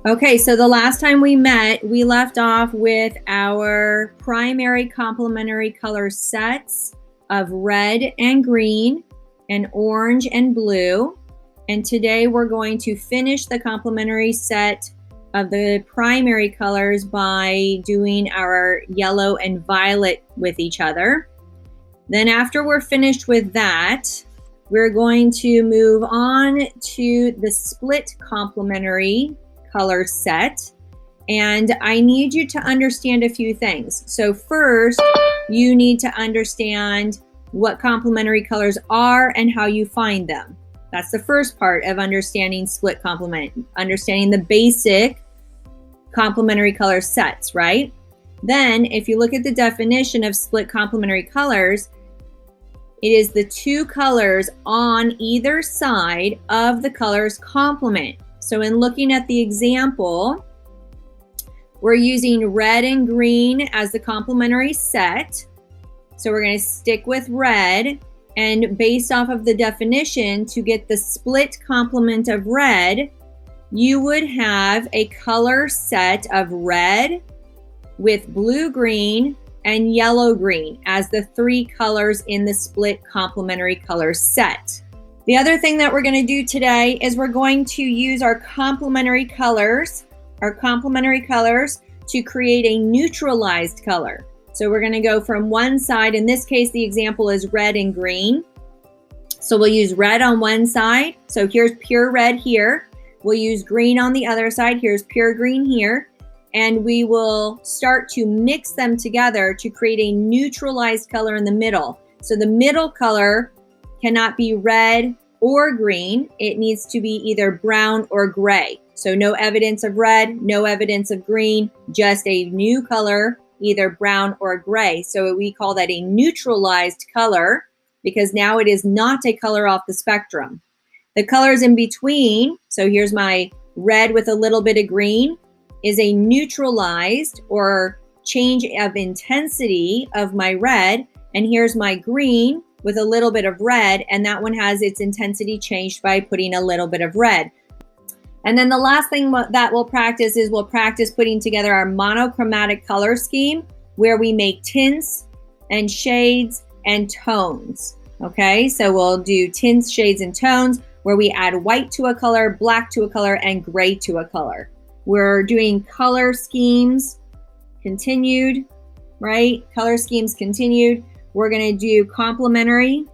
Okay, so the last time we met, we left off with our primary complementary color sets of red and green and orange and blue. And today we're going to finish the complementary set of the primary colors by doing our yellow and violet with each other. Then after we're finished with that, we're going to move on to the split complementary color set. And I need you to understand a few things. So first, you need to understand what complementary colors are and how you find them. That's the first part of understanding split complement, understanding the basic complementary color sets, right? Then, if you look at the definition of split complementary colors, it is the two colors on either side of the color's complement. So in looking at the example, we're using red and green as the complementary set. So we're going to stick with red, and based off of the definition, to get the split complement of red, you would have a color set of red with blue-green and yellow-green as the three colors in the split complementary color set. The other thing that we're going to do today is we're going to use our complementary colors to create a neutralized color. So we're going to go from one side. In this case, the example is red and green. So we'll use red on one side. So here's pure red here. We'll use green on the other side. Here's pure green here. And we will start to mix them together to create a neutralized color in the middle. So the middle color cannot be red or green. It needs to be either brown or gray. So no evidence of red, no evidence of green, just a new color, either brown or gray. So we call that a neutralized color because now it is not a color off the spectrum. The colors in between, so here's my red with a little bit of green, is a neutralized or change of intensity of my red. And here's my green with a little bit of red, and that one has its intensity changed by putting a little bit of red. And then the last thing that we'll practice is we'll practice putting together our monochromatic color scheme where we make tints and shades and tones. Okay, so we'll do tints, shades, and tones where we add white to a color, black to a color, and gray to a color. We're doing color schemes continued, right? Color schemes continued. We're going to do complementary.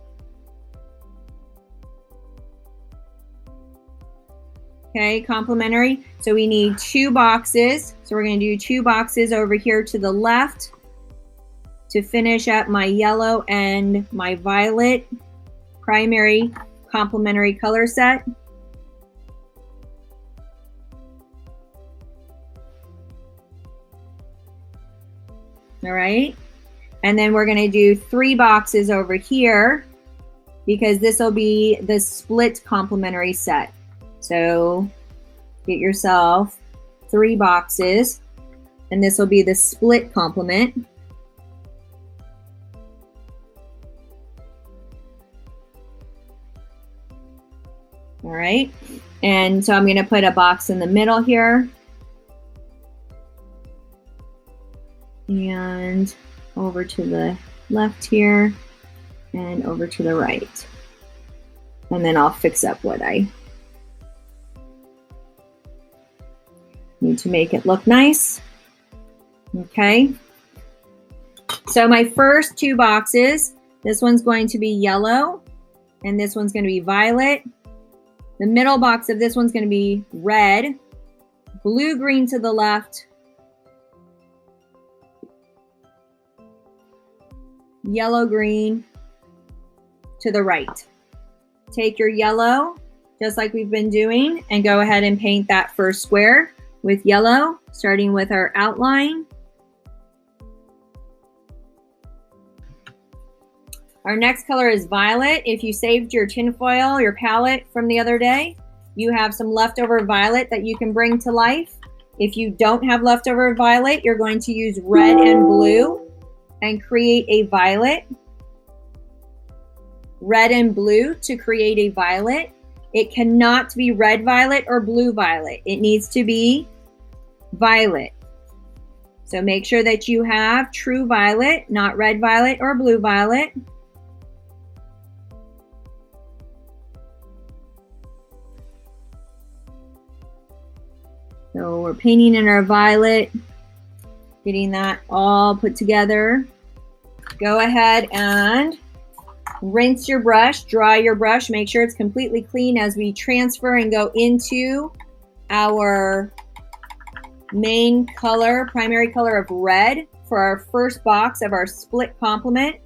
Okay, complementary. So we need two boxes. So we're going to do two boxes over here to the left to finish up my yellow and my violet primary complementary color set. All right. And then we're going to do three boxes over here because this will be the split complementary set. So get yourself three boxes and this will be the split complement. All right. And so I'm going to put a box in the middle here. And over to the left here and over to the right. And then I'll fix up what I need to make it look nice. Okay. So my first two boxes, this one's going to be yellow and this one's going to be violet. The middle box of this one's going to be red, blue, green to the left, yellow, green to the right. Take your yellow, just like we've been doing, and go ahead and paint that first square with yellow, starting with our outline. Our next color is violet. If you saved your tinfoil, your palette from the other day, you have some leftover violet that you can bring to life. If you don't have leftover violet, you're going to use red and blue and create a violet. Red and blue to create a violet. It cannot be red violet or blue violet. It needs to be violet. So make sure that you have true violet, not red violet or blue violet. So we're painting in our violet, getting that all put together. Go ahead and rinse your brush, dry your brush, make sure it's completely clean as we transfer and go into our main color, primary color of red for our first box of our split complement.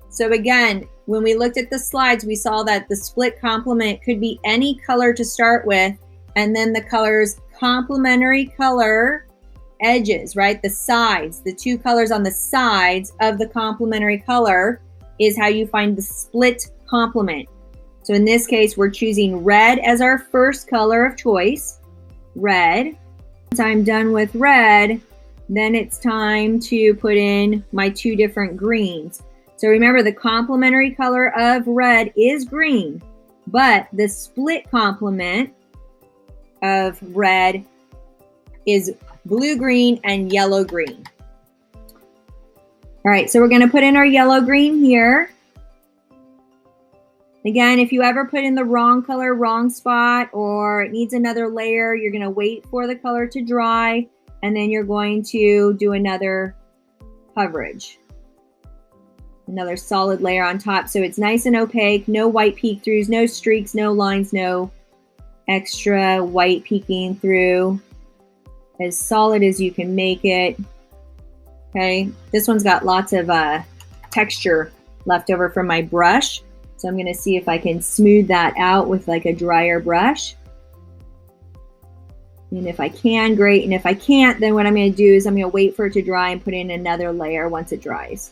So again, when we looked at the slides, we saw that the split complement could be any color to start with, and then the colors complementary color edges, right? The sides, the two colors on the sides of the complementary color is how you find the split complement. So in this case, we're choosing red as our first color of choice, red. Once I'm done with red, then it's time to put in my two different greens. So remember, the complementary color of red is green, but the split complement of red is blue-green and yellow-green. All right, so we're going to put in our yellow-green here. Again, if you ever put in the wrong color, wrong spot, or it needs another layer, you're going to wait for the color to dry, and then you're going to do another coverage. Another solid layer on top so it's nice and opaque, no white peek-throughs, no streaks, no lines, no extra white peeking through. As solid as you can make it. Okay, this one's got lots of texture left over from my brush. So I'm going to see if I can smooth that out with like a drier brush. And if I can, great. And if I can't, then what I'm going to do is I'm going to wait for it to dry and put in another layer once it dries.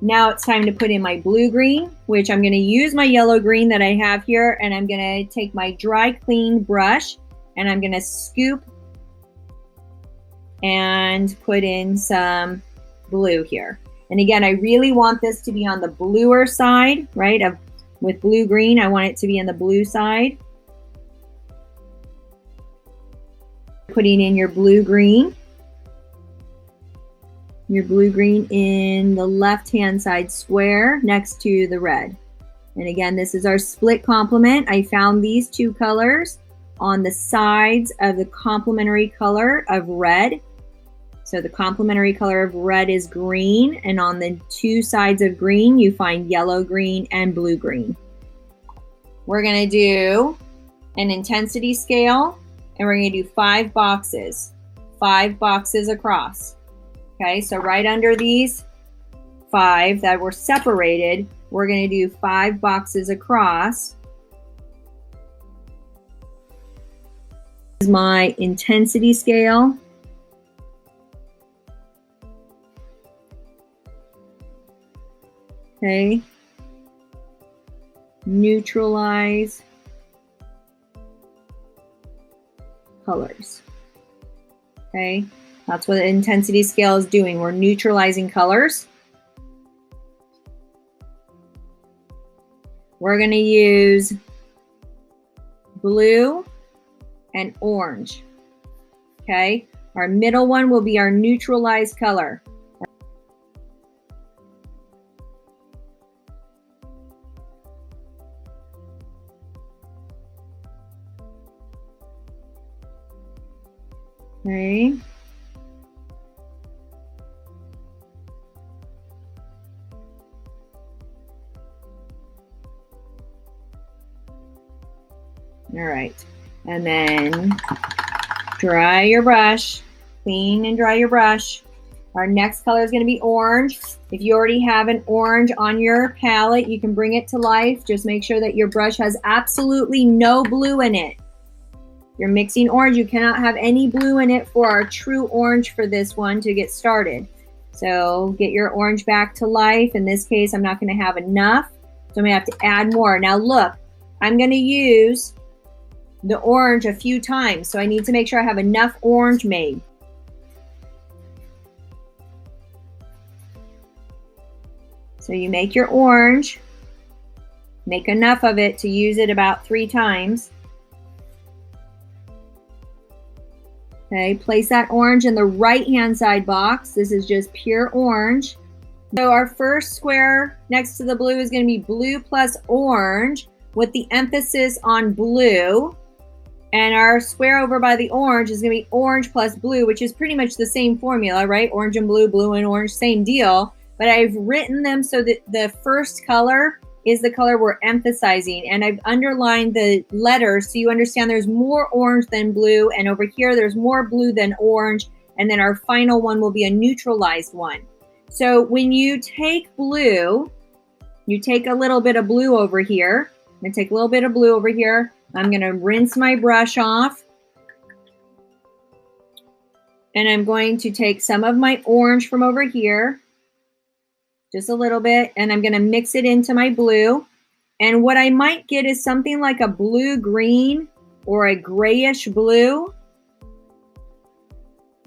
Now it's time to put in my blue-green, which I'm going to use my yellow-green that I have here, and I'm going to take my dry clean brush and I'm going to scoop and put in some blue here. And again, I really want this to be on the bluer side, right? With blue-green, I want it to be on the blue side. Putting in your blue-green. Your blue-green in the left-hand side square next to the red. And again, this is our split complement. I found these two colors on the sides of the complementary color of red. So the complementary color of red is green, and on the two sides of green, you find yellow green and blue green. We're going to do an intensity scale, and we're going to do 5 boxes across. Okay, so right under these 5 that were separated, we're going to do 5 boxes across. This is my intensity scale. Okay, Neutralize Colors. Okay, that's what the intensity scale is doing. We're neutralizing colors. We're going to use blue and orange. Okay, our middle one will be our neutralized color. Okay. All right. And then dry your brush, clean and dry your brush. Our next color is going to be orange. If you already have an orange on your palette, you can bring it to life. Just make sure that your brush has absolutely no blue in it. You're mixing orange. You cannot have any blue in it for our true orange for this one to get started. So get your orange back to life. In this case, I'm not going to have enough, so I'm going to have to add more. Now look, I'm going to use the orange a few times, so I need to make sure I have enough orange made. So you make your orange, make enough of it to use it about 3 times. Okay, place that orange in the right-hand side box. This is just pure orange. So our first square next to the blue is going to be blue plus orange with the emphasis on blue. And our square over by the orange is going to be orange plus blue, which is pretty much the same formula, right? Orange and blue, blue and orange, same deal. But I've written them so that the first color is the color we're emphasizing. And I've underlined the letters so you understand there's more orange than blue. And over here, there's more blue than orange. And then our final one will be a neutralized one. So when you take blue, you take a little bit of blue over here. I'm going to take a little bit of blue over here. I'm going to rinse my brush off. And I'm going to take some of my orange from over here. Just a little bit. And I'm going to mix it into my blue. And what I might get is something like a blue-green or a grayish blue.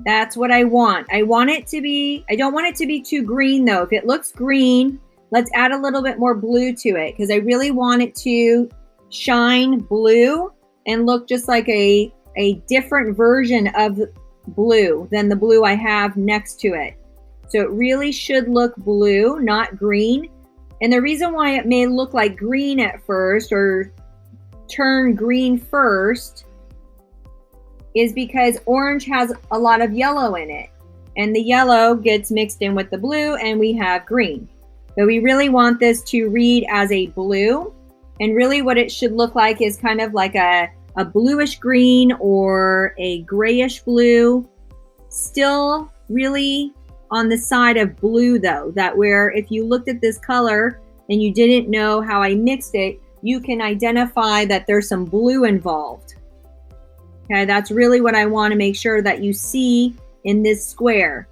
That's what I want. I don't want it to be too green though. If it looks green, let's add a little bit more blue to it because I really want it to shine blue and look just like a different version of blue than the blue I have next to it. So it really should look blue, not green. And the reason why it may look like green at first or turn green first is because orange has a lot of yellow in it. And the yellow gets mixed in with the blue and we have green. So we really want this to read as a blue. And really what it should look like is kind of like a bluish green or a grayish blue. Still really on the side of blue though, that where if you looked at this color and you didn't know how I mixed it, you can identify that there's some blue involved. Okay, that's really what I want to make sure that you see in this square.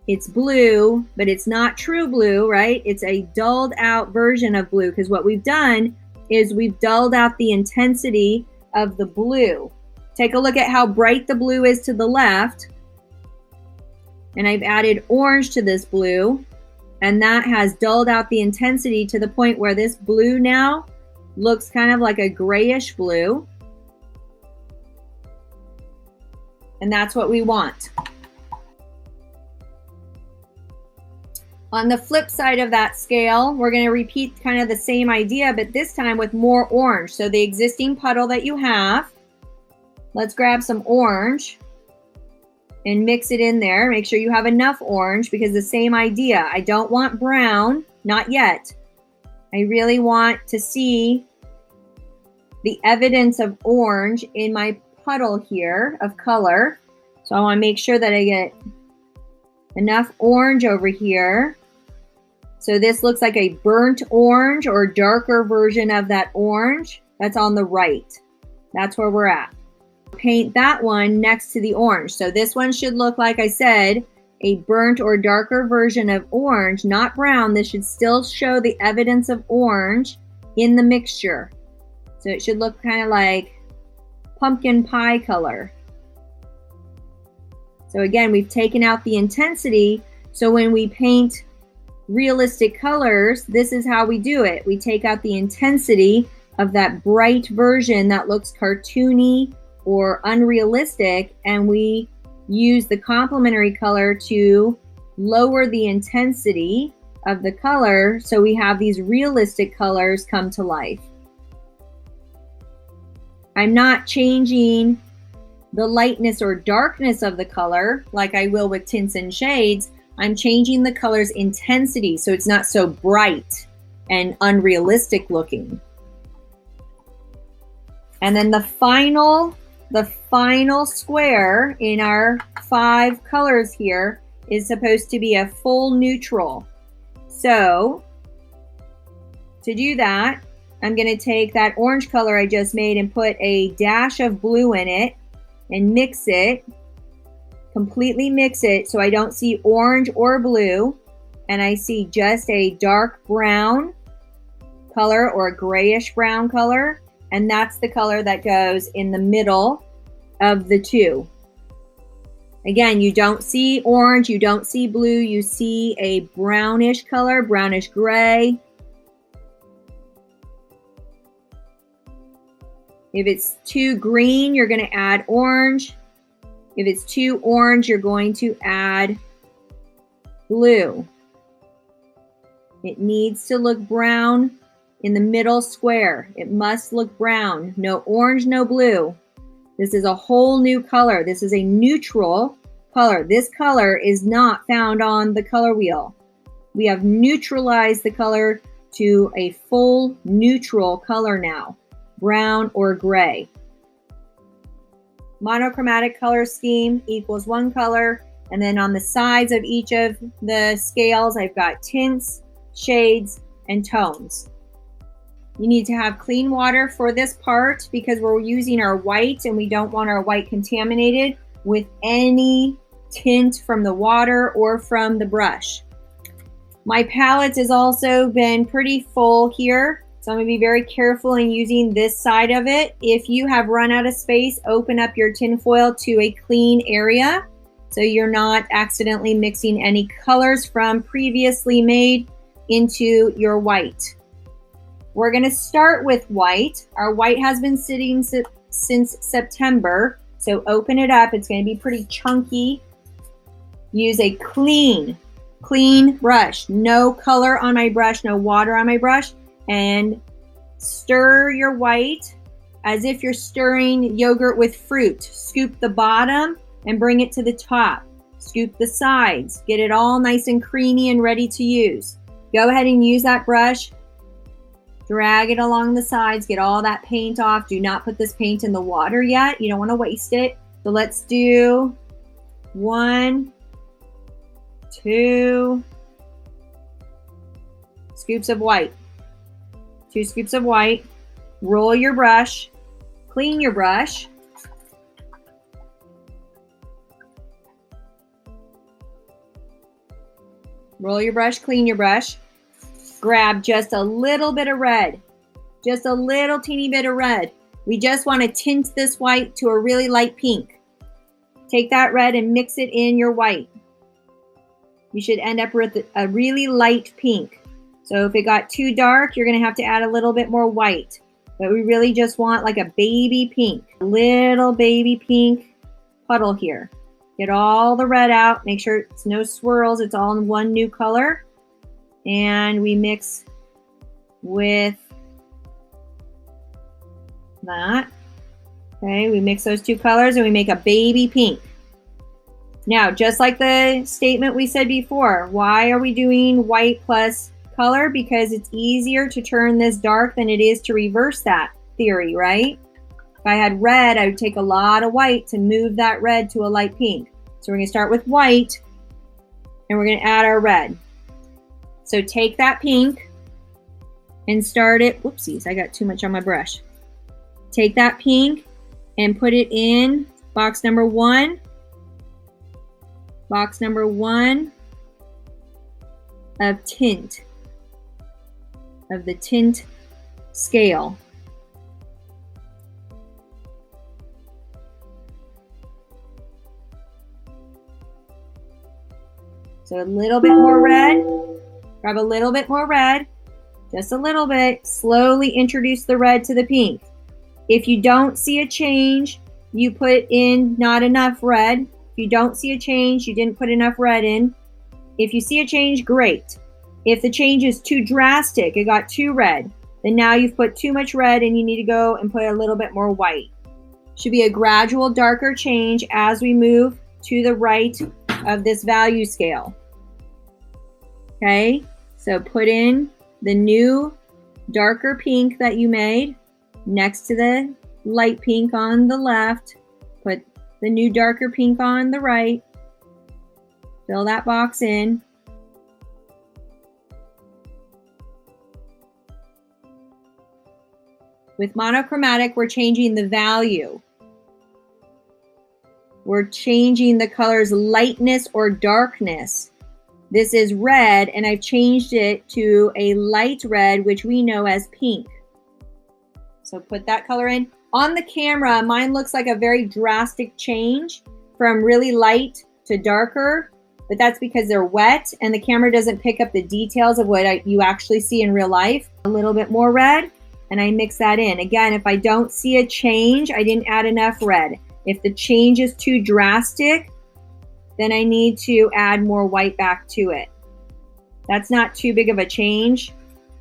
It's blue, but it's not true blue, right? It's a dulled out version of blue because what we've done is we've dulled out the intensity of the blue. Take a look at how bright the blue is to the left. And I've added orange to this blue. And that has dulled out the intensity to the point where this blue now looks kind of like a grayish blue. And that's what we want. On the flip side of that scale, we're going to repeat kind of the same idea, but this time with more orange. So the existing puddle that you have, let's grab some orange and mix it in there. Make sure you have enough orange because the same idea. I don't want brown, not yet. I really want to see the evidence of orange in my puddle here of color. So I want to make sure that I get enough orange over here. So this looks like a burnt orange or darker version of that orange. That's on the right. That's where we're at. Paint that one next to the orange. So this one should look, like I said, a burnt or darker version of orange, not brown. This should still show the evidence of orange in the mixture. So it should look kind of like pumpkin pie color. So again, we've taken out the intensity. So when we paint realistic colors, this is how we do it. We take out the intensity of that bright version that looks cartoony or unrealistic, and we use the complementary color to lower the intensity of the color so we have these realistic colors come to life. I'm not changing the lightness or darkness of the color like I will with tints and shades. I'm changing the color's intensity so it's not so bright and unrealistic looking. And then the final square in our 5 colors here is supposed to be a full neutral. So to do that, I'm going to take that orange color I just made and put a dash of blue in it and mix it, completely mix it so I don't see orange or blue, and I see just a dark brown color or a grayish brown color, and that's the color that goes in the middle of the two. Again, you don't see orange, you don't see blue, you see a brownish color, brownish gray. If it's too green, you're going to add orange. If it's too orange, you're going to add blue. It needs to look brown in the middle square. It must look brown. No orange, no blue. This is a whole new color. This is a neutral color. This color is not found on the color wheel. We have neutralized the color to a full neutral color now, brown or gray. Monochromatic color scheme equals one color, and then on the sides of each of the scales, I've got tints, shades, and tones. You need to have clean water for this part because we're using our white and we don't want our white contaminated with any tint from the water or from the brush. My palette has also been pretty full here, so I'm going to be very careful in using this side of it. If you have run out of space, open up your tin foil to a clean area so you're not accidentally mixing any colors from previously made into your white. We're going to start with white. Our white has been sitting since September, so open it up. It's going to be pretty chunky. Use a clean brush. No color on my brush, no water on my brush, and stir your white as if you're stirring yogurt with fruit. Scoop the bottom and bring it to the top. Scoop the sides. Get it all nice and creamy and ready to use. Go ahead and use that brush. Drag it along the sides. Get all that paint off. Do not put this paint in the water yet. You don't want to waste it. So let's do 1, 2 scoops of white. 2 scoops of white. Roll your brush. Clean your brush. Roll your brush, clean your brush. Grab just a little bit of red. Just a little teeny bit of red. We just want to tint this white to a really light pink. Take that red and mix it in your white. You should end up with a really light pink. So if it got too dark, you're going to have to add a little bit more white. But we really just want like a baby pink. Little baby pink puddle here. Get all the red out. Make sure it's no swirls. It's all in one new color. And we mix with that. Okay, we mix those 2 colors and we make a baby pink. Now, just like the statement we said before, why are we doing white plus color? Because it's easier to turn this dark than it is to reverse that theory, right? If I had red, I would take a lot of white to move that red to a light pink. So we're going to start with white and we're going to add our red. So take that pink and start it. Whoopsies, I got too much on my brush. Take that pink and put it in box number 1. Box number 1 of tint, of the tint scale. So a little bit more red. Grab a little bit more red, just a little bit. Slowly introduce the red to the pink. If you don't see a change, you put in not enough red. If you don't see a change, you didn't put enough red in. If you see a change, great. If the change is too drastic, it got too red, then now you've put too much red and you need to go and put a little bit more white. Should be a gradual darker change as we move to the right of this value scale. Okay, so put in the new darker pink that you made next to the light pink on the left. Put the new darker pink on the right. Fill that box in. With monochromatic, we're changing the value. We're changing the color's lightness or darkness. This is red, and I've changed it to a light red, which we know as pink. So put that color in. On the camera, mine looks like a very drastic change from really light to darker, but that's because they're wet and the camera doesn't pick up the details of what you actually see in real life. A little bit more red, and I mix that in. Again, if I don't see a change, I didn't add enough red. If the change is too drastic, then I need to add more white back to it. That's not too big of a change.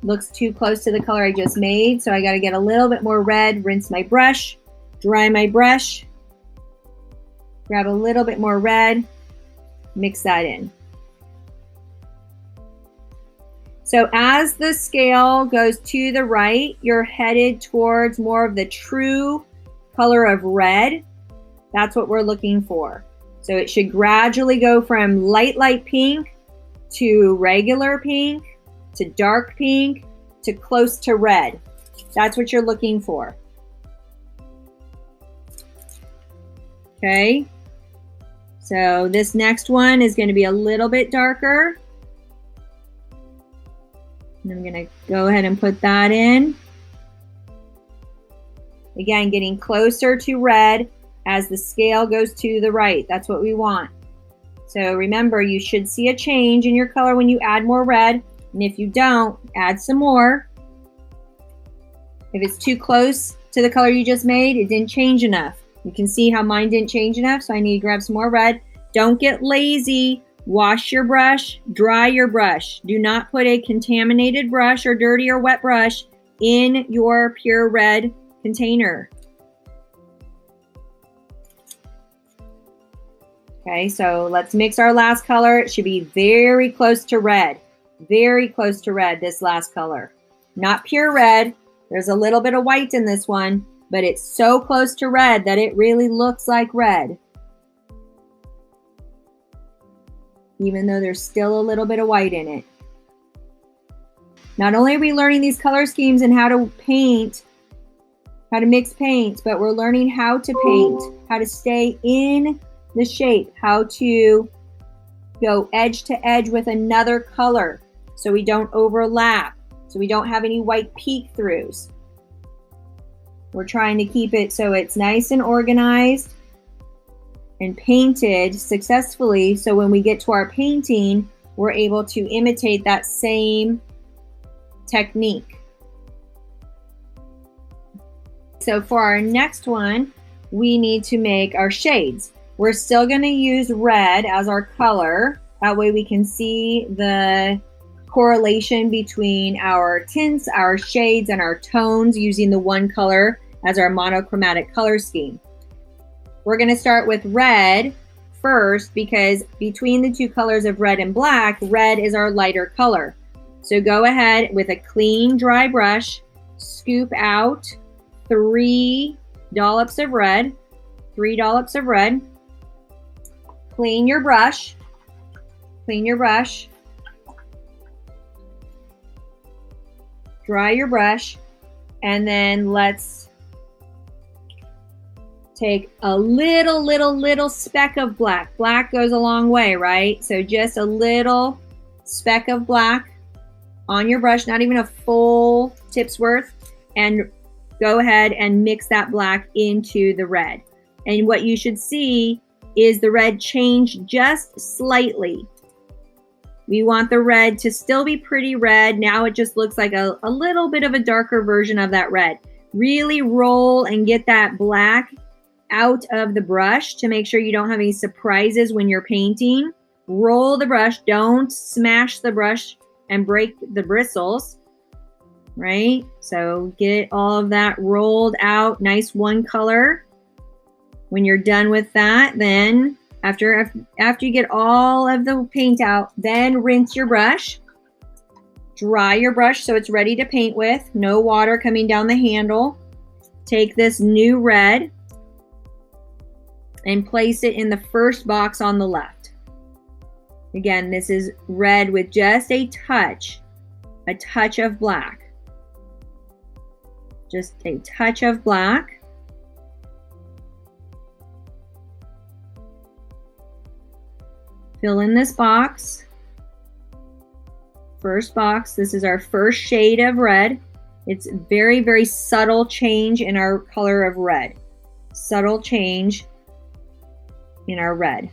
Looks too close to the color I just made, so I got to get a little bit more red, rinse my brush, dry my brush, grab a little bit more red, mix that in. So as the scale goes to the right, you're headed towards more of the true color of red. That's what we're looking for. So it should gradually go from light pink to regular pink to dark pink to close to red. That's what you're looking for. Okay. So this next one is going to be a little bit darker. And I'm going to go ahead and put that in. Again, getting closer to red as the scale goes to the right. That's what we want. So remember, you should see a change in your color when you add more red. And if you don't, add some more. If it's too close to the color you just made, it didn't change enough. You can see how mine didn't change enough, so I need to grab some more red. Don't get lazy. Wash your brush, dry your brush. Do not put a contaminated brush or dirty or wet brush in your pure red container. Okay, so let's mix our last color. It should be very close to red. Very close to red, this last color. Not pure red. There's a little bit of white in this one, but it's so close to red that it really looks like red. Even though there's still a little bit of white in it. Not only are we learning these color schemes and how to paint, how to mix paints, but we're learning how to paint, how to stay in the shape, how to go edge to edge with another color so we don't overlap, so we don't have any white peek throughs. We're trying to keep it so it's nice and organized and painted successfully, so when we get to our painting, we're able to imitate that same technique. So for our next one, we need to make our shades. We're still going to use red as our color. That way we can see the correlation between our tints, our shades, and our tones using the one color as our monochromatic color scheme. We're going to start with red first because between the two colors of red and black, red is our lighter color. So go ahead with a clean, dry brush, scoop out 3 dollops of red, 3 dollops of red. Clean your brush, dry your brush, and then let's take a little speck of black. Black goes a long way, right? So just a little speck of black on your brush, not even a full tip's worth, and go ahead and mix that black into the red. And what you should see is the red change just slightly. We want the red to still be pretty red. Now it just looks like a little bit of a darker version of that red. Really roll and get that black out of the brush to make sure you don't have any surprises when you're painting. Roll the brush, don't smash the brush and break the bristles, right? So get all of that rolled out, nice one color. When you're done with that, then after you get all of the paint out, then rinse your brush, dry your brush so it's ready to paint with, no water coming down the handle. Take this new red and place it in the first box on the left. Again, this is red with just a touch of black. Just a touch of black. Fill in this box. First box, this is our first shade of red. It's very, very subtle change in our color of red. Subtle change in our red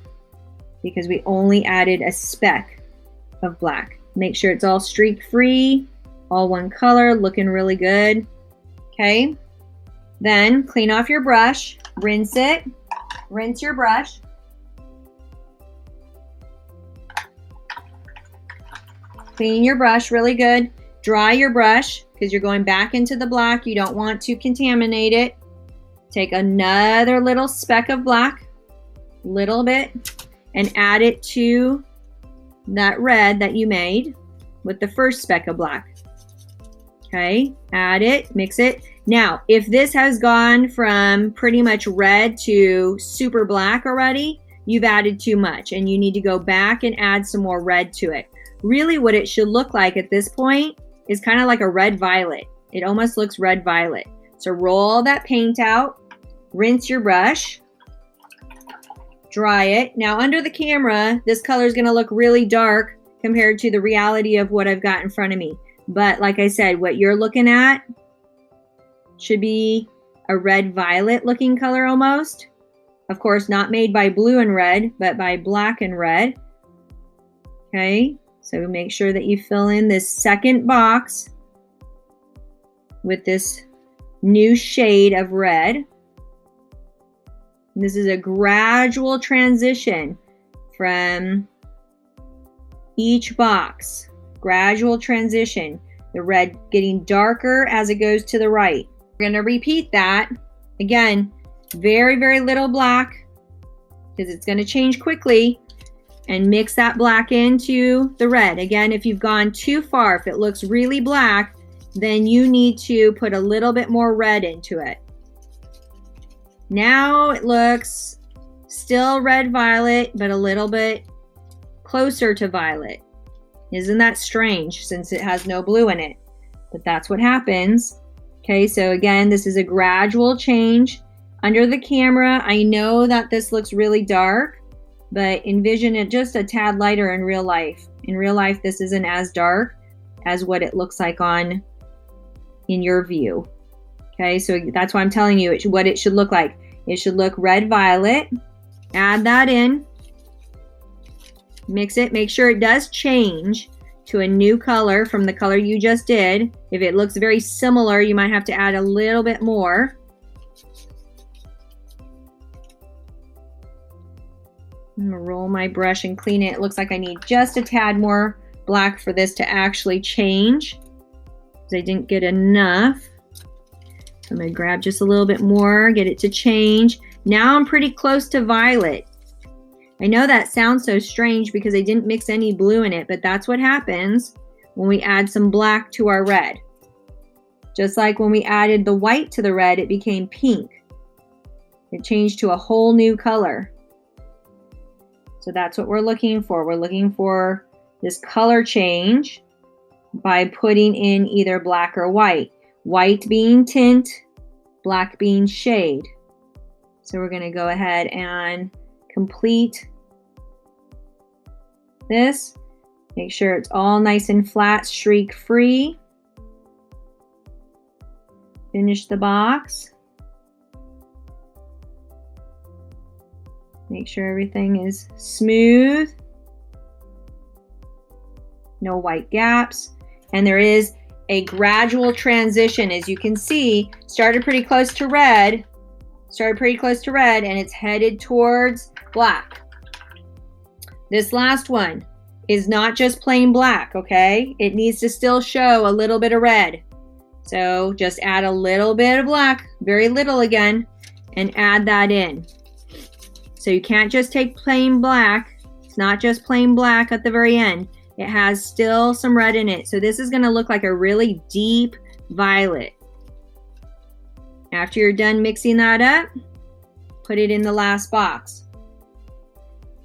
because we only added a speck of black. Make sure it's all streak free, all one color, looking really good. Okay, then clean off your brush, rinse it, Rinse your brush. Clean your brush really good. Dry your brush because you're going back into the black. You don't want to contaminate it. Take another little speck of black, little bit, and add it to that red that you made with the first speck of black. Okay, add it, mix it. Now, if this has gone from pretty much red to super black already, you've added too much and you need to go back and add some more red to it. Really what it should look like at this point is kind of like a red violet. It almost looks red violet. So roll that paint out, rinse your brush, dry it. Now under the camera, this color is going to look really dark compared to the reality of what I've got in front of me. But like I said, what you're looking at should be a red violet looking color almost. Of course, not made by blue and red, but by black and red. Okay. So make sure that you fill in this second box with this new shade of red. This is a gradual transition from each box. Gradual transition. The red getting darker as it goes to the right. We're going to repeat that. Again, very, very little black because it's going to change quickly. And mix that black into the red. Again, if you've gone too far, if it looks really black, then you need to put a little bit more red into it. Now it looks still red violet, but a little bit closer to violet. Isn't that strange since it has no blue in it? But that's what happens. Okay, so again, this is a gradual change. Under the camera, I know that this looks really dark, but envision it just a tad lighter in real life. In real life, this isn't as dark as what it looks like in your view. Okay, so that's why I'm telling you what it should look like. It should look red violet. Add that in. Mix it. Make sure it does change to a new color from the color you just did. If it looks very similar, you might have to add a little bit more. I'm gonna roll my brush and clean it. It looks like I need just a tad more black for this to actually change because I didn't get enough. So I'm gonna grab just a little bit more, get it to change. Now I'm pretty close to violet. I know that sounds so strange because I didn't mix any blue in it, but that's what happens when we add some black to our red. Just like when we added the white to the red, it became pink. It changed to a whole new color. So that's what we're looking for. We're looking for this color change by putting in either black or white. White being tint, black being shade. So we're going to go ahead and complete this. Make sure it's all nice and flat, streak free. Finish the box. Make sure everything is smooth. No white gaps. And there is a gradual transition. As you can see, started pretty close to red. And it's headed towards black. This last one is not just plain black, okay? It needs to still show a little bit of red. So just add a little bit of black, very little again, and add that in. So you can't just take plain black. It's not just plain black at the very end. It has still some red in it. So this is going to look like a really deep violet. After you're done mixing that up, put it in the last box.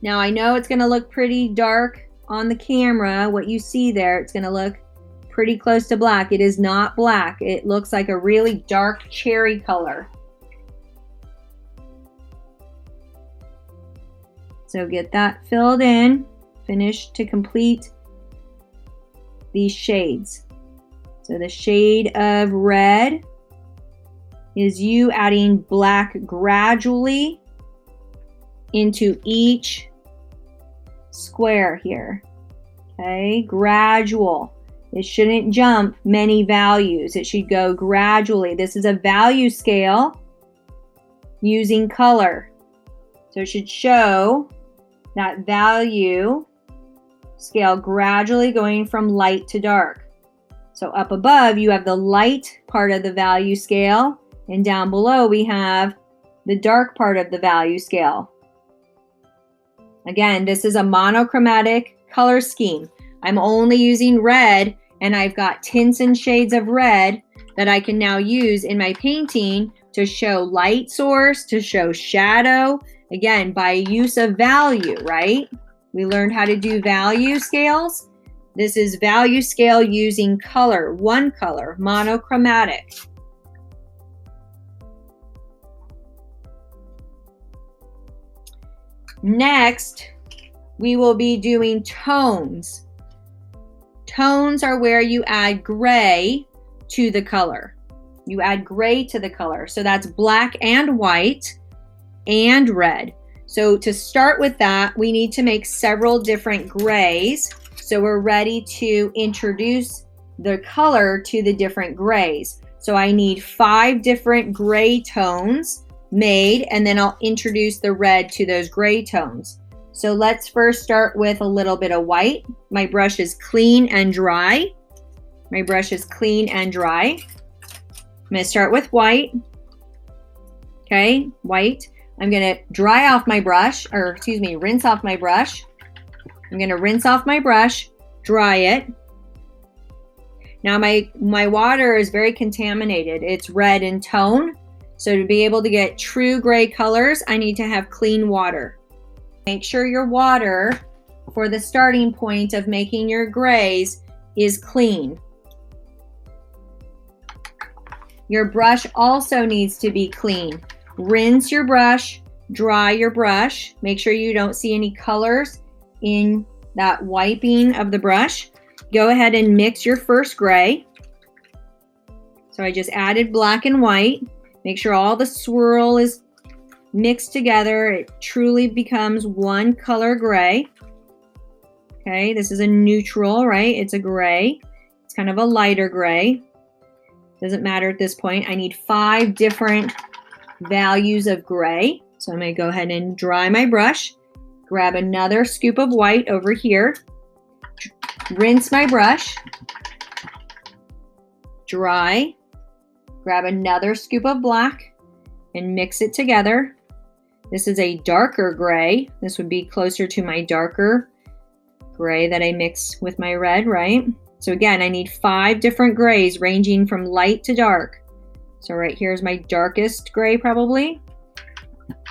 Now I know it's going to look pretty dark on the camera. What you see there, it's going to look pretty close to black. It is not black. It looks like a really dark cherry color. So get that filled in, finish to complete these shades. So the shade of red is you adding black gradually into each square here. Okay, gradual. It shouldn't jump many values. It should go gradually. This is a value scale using color. So it should show that value scale gradually going from light to dark. So up above, you have the light part of the value scale, and down below, we have the dark part of the value scale. Again, this is a monochromatic color scheme. I'm only using red, and I've got tints and shades of red that I can now use in my painting to show light source, to show shadow, again, by use of value, right? We learned how to do value scales. This is value scale using color, one color, monochromatic. Next, we will be doing tones. Tones are where you add gray to the color. You add gray to the color. So that's black and white and red. So to start with that, we need to make several different grays. So we're ready to introduce the color to the different grays. So I need 5 different gray tones made, and then I'll introduce the red to those gray tones. So let's first start with a little bit of white. My brush is clean and dry. My brush is clean and dry. I'm going to start with white. Okay, white. I'm going to dry off my brush, or excuse me, rinse off my brush. I'm going to rinse off my brush, dry it. Now my water is very contaminated. It's red in tone. So to be able to get true gray colors, I need to have clean water. Make sure your water for the starting point of making your grays is clean. Your brush also needs to be clean. Rinse your brush, dry your brush. Make sure you don't see any colors in that wiping of the brush. Go ahead and mix your first gray. So I just added black and white. Make sure all the swirl is mixed together. It truly becomes one color gray. Okay, this is a neutral, right? It's a gray. It's kind of a lighter gray. Doesn't matter at this point. I need 5 different values of gray. So I'm going to go ahead and dry my brush. Grab another scoop of white over here. Rinse my brush. Dry. Grab another scoop of black and mix it together. This is a darker gray. This would be closer to my darker gray that I mix with my red, right? So again, I need 5 different grays ranging from light to dark. So right here is my darkest gray probably.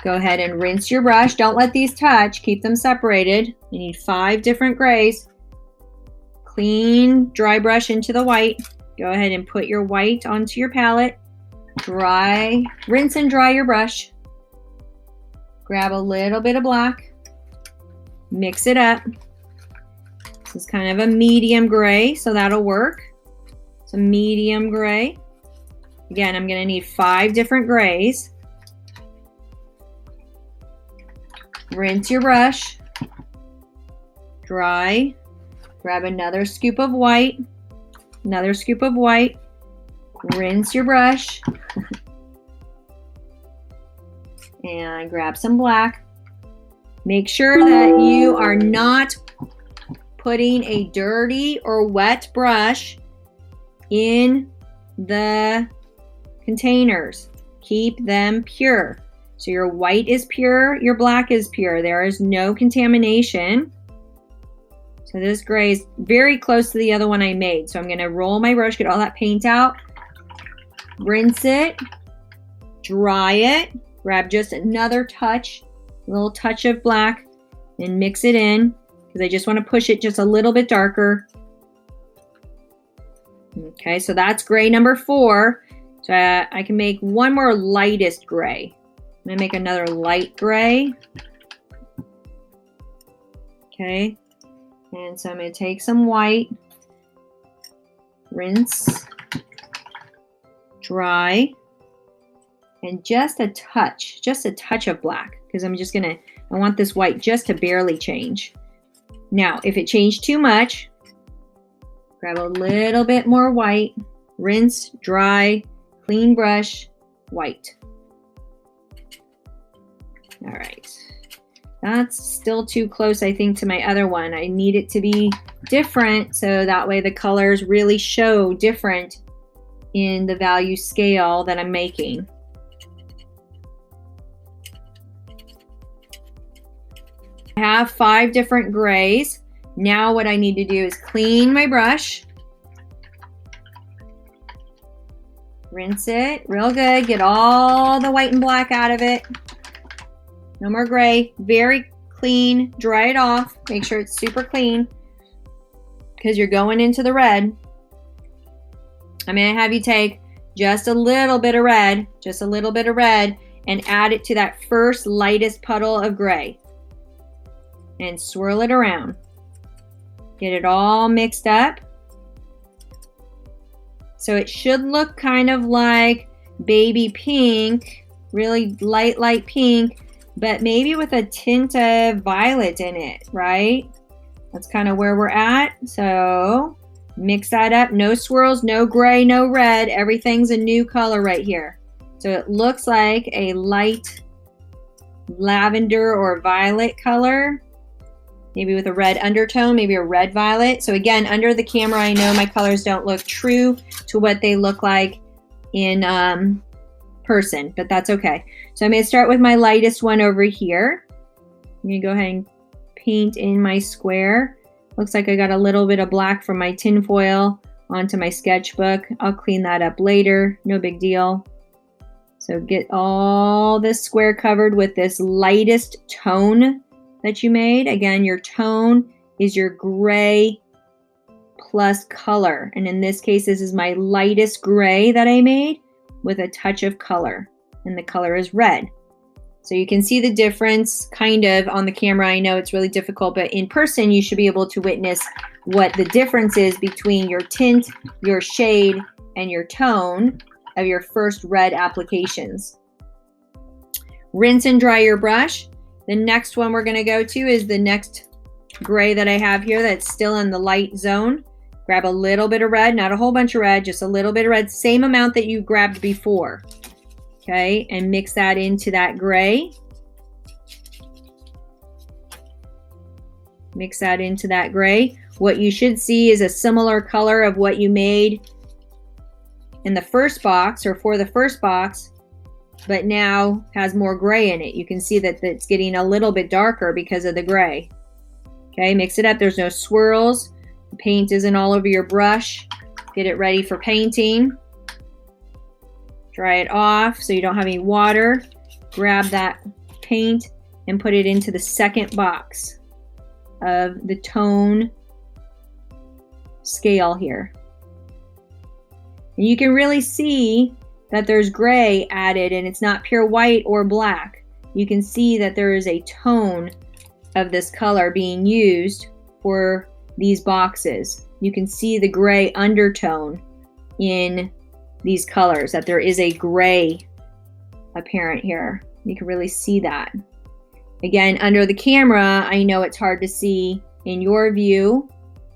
Go ahead and rinse your brush. Don't let these touch. Keep them separated. You need 5 different grays. Clean, dry brush into the white. Go ahead and put your white onto your palette. Dry, rinse and dry your brush. Grab a little bit of black. Mix it up. This is kind of a medium gray, so that'll work. It's a medium gray. Again, I'm going to need 5 different grays. Rinse your brush. Dry. Grab another scoop of white. Another scoop of white. Rinse your brush. And grab some black. Make sure that you are not putting a dirty or wet brush in the containers. Keep them pure. So your white is pure, your black is pure. There is no contamination. So this gray is very close to the other one I made. So I'm going to roll my brush, get all that paint out, rinse it, dry it, grab just another touch, a little touch of black, and mix it in because I just want to push it just a little bit darker. Okay, so that's gray number 4. So I can make one more lightest gray. I'm going to make another light gray. Okay. And so I'm going to take some white, rinse, dry, and just a touch of black, because I want this white just to barely change. Now, if it changed too much, grab a little bit more white, rinse, dry, clean brush, white. All right. That's still too close, I think, to my other one. I need it to be different so that way the colors really show different in the value scale that I'm making. I have 5 different grays. Now what I need to do is clean my brush. Rinse it real good. Get all the white and black out of it. No more gray. Very clean. Dry it off. Make sure it's super clean because you're going into the red. I'm going to have you take just a little bit of red, and add it to that first lightest puddle of gray. And swirl it around. Get it all mixed up. So it should look kind of like baby pink, really light pink, but maybe with a tint of violet in it, right? That's kind of where we're at. So mix that up. No swirls, no gray, no red. Everything's a new color right here. So it looks like a light lavender or violet color, maybe with a red undertone, maybe a red violet. So again, under the camera, I know my colors don't look true to what they look like in person, but that's okay. So I'm going to start with my lightest one over here. I'm going to go ahead and paint in my square. Looks like I got a little bit of black from my tin foil onto my sketchbook. I'll clean that up later, no big deal. So get all this square covered with this lightest tone that you made. Again, your tone is your gray plus color. And in this case, this is my lightest gray that I made with a touch of color. And the color is red. So you can see the difference kind of on the camera. I know it's really difficult, but in person, you should be able to witness what the difference is between your tint, your shade, and your tone of your first red applications. Rinse and dry your brush. The next one we're going to go to is the next gray that I have here that's still in the light zone. Grab a little bit of red, not a whole bunch of red, just a little bit of red, same amount that you grabbed before. Okay, and mix that into that gray. Mix that into that gray. What you should see is a similar color of what you made in the first box or for the first box, but now has more gray in it. You can see that it's getting a little bit darker because of the gray. Okay, mix it up. There's no swirls. The paint isn't all over your brush. Get it ready for painting. Dry it off so you don't have any water. Grab that paint and put it into the second box of the tone scale here. And you can really see that there's gray added and it's not pure white or black. You can see that there is a tone of this color being used for these boxes. You can see the gray undertone in these colors, that there is a gray apparent here. You can really see that. Again, under the camera, I know it's hard to see in your view,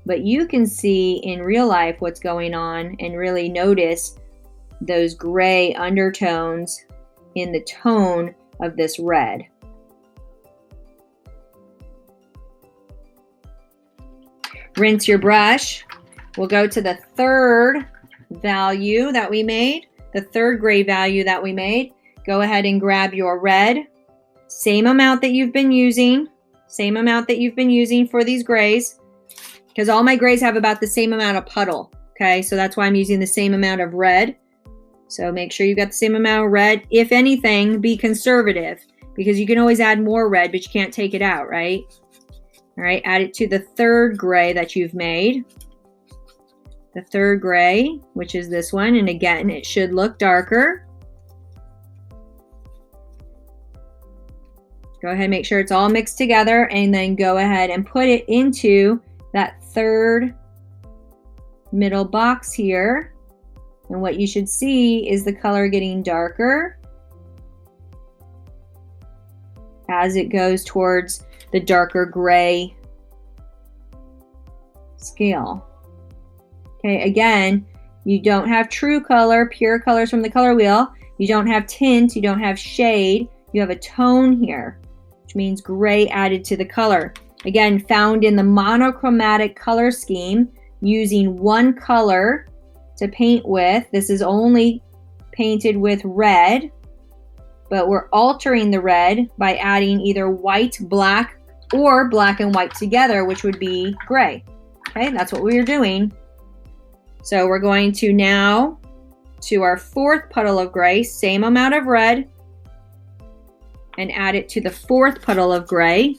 but you can see in real life what's going on and really notice those gray undertones in the tone of this red. Rinse your brush. We'll go to the third value that we made, the third gray value that we made. Go ahead and grab your red, same amount that you've been using for these grays, because all my grays have about the same amount of puddle. Okay, so that's why I'm using the same amount of red. So make sure you got the same amount of red. If anything, be conservative, because you can always add more red, but you can't take it out, right? All right, add it to the third gray that you've made. The third gray, which is this one, and again, it should look darker. Go ahead and make sure it's all mixed together, and then go ahead and put it into that third middle box here. And what you should see is the color getting darker as it goes towards the darker gray scale. Okay, again, you don't have true color, pure colors from the color wheel. You don't have tint, you don't have shade. You have a tone here, which means gray added to the color. Again, found in the monochromatic color scheme, using one color to paint with. This is only painted with red, but we're altering the red by adding either white, black, or black and white together, which would be gray. Okay, that's what we are doing. So we're going to now to our fourth puddle of gray, same amount of red, and add it to the fourth puddle of gray,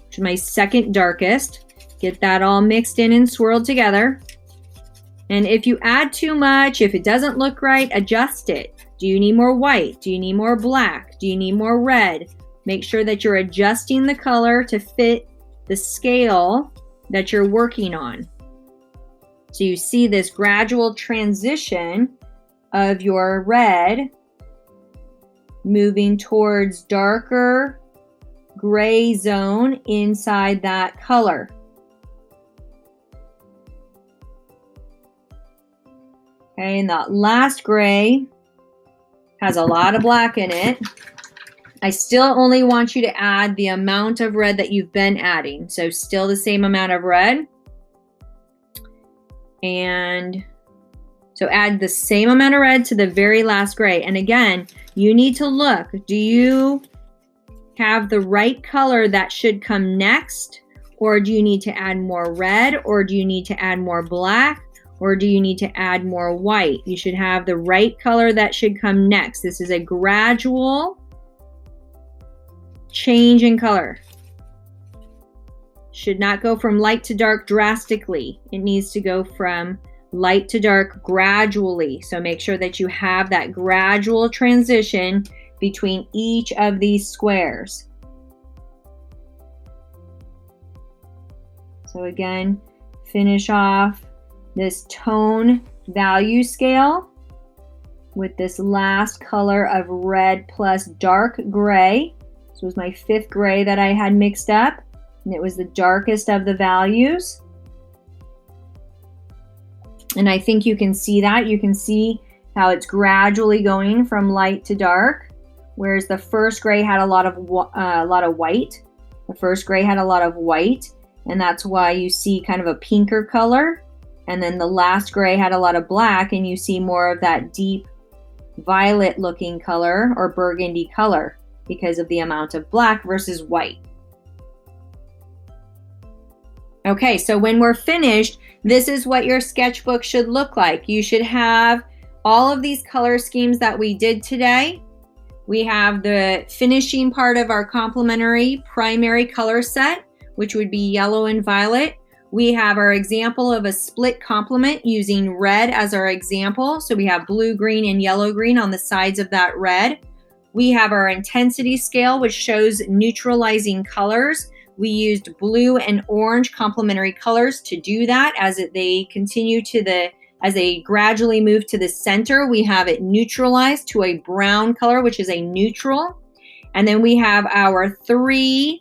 which is my second darkest. Get that all mixed in and swirled together. And if you add too much, if it doesn't look right, adjust it. Do you need more white? Do you need more black? Do you need more red? Make sure that you're adjusting the color to fit the scale that you're working on. So you see this gradual transition of your red moving towards darker gray zone inside that color. Okay, and that last gray has a lot of black in it. I still only want you to add the amount of red that you've been adding. So still the same amount of red. And so add the same amount of red to the very last gray. And again, you need to look. Do you have the right color that should come next? Or do you need to add more red? Or do you need to add more black? Or do you need to add more white? You should have the right color that should come next. This is a gradual change in color. Should not go from light to dark drastically. It needs to go from light to dark gradually. So make sure that you have that gradual transition between each of these squares. So again, finish off this tone value scale with this last color of red plus dark gray. This was my fifth gray that I had mixed up, and it was the darkest of the values. And I think you can see that. You can see how it's gradually going from light to dark, whereas the first gray had a lot of white. The first gray had a lot of white, and that's why you see kind of a pinker color. And then the last gray had a lot of black, and you see more of that deep violet looking color or burgundy color because of the amount of black versus white. Okay, so when we're finished, this is what your sketchbook should look like. You should have all of these color schemes that we did today. We have the finishing part of our complementary primary color set, which would be yellow and violet. We have our example of a split complement using red as our example. So we have blue, green, and yellow, green on the sides of that red. We have our intensity scale, which shows neutralizing colors. We used blue and orange complementary colors to do that. As they gradually move to the center, we have it neutralized to a brown color, which is a neutral. And then we have our 3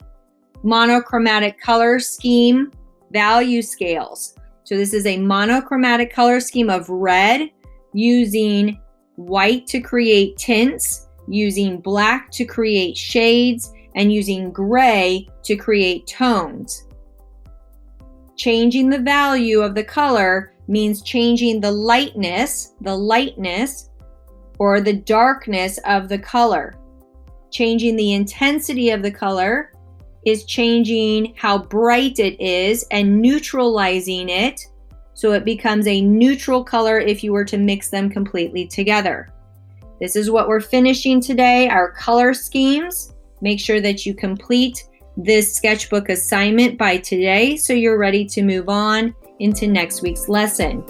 monochromatic color scheme value scales. So this is a monochromatic color scheme of red, using white to create tints, using black to create shades, and using gray to create tones. Changing the value of the color means changing the lightness or the darkness of the color. Changing the intensity of the color is changing how bright it is and neutralizing it so it becomes a neutral color if you were to mix them completely together. This is what we're finishing today, our color schemes. Make sure that you complete this sketchbook assignment by today so you're ready to move on into next week's lesson.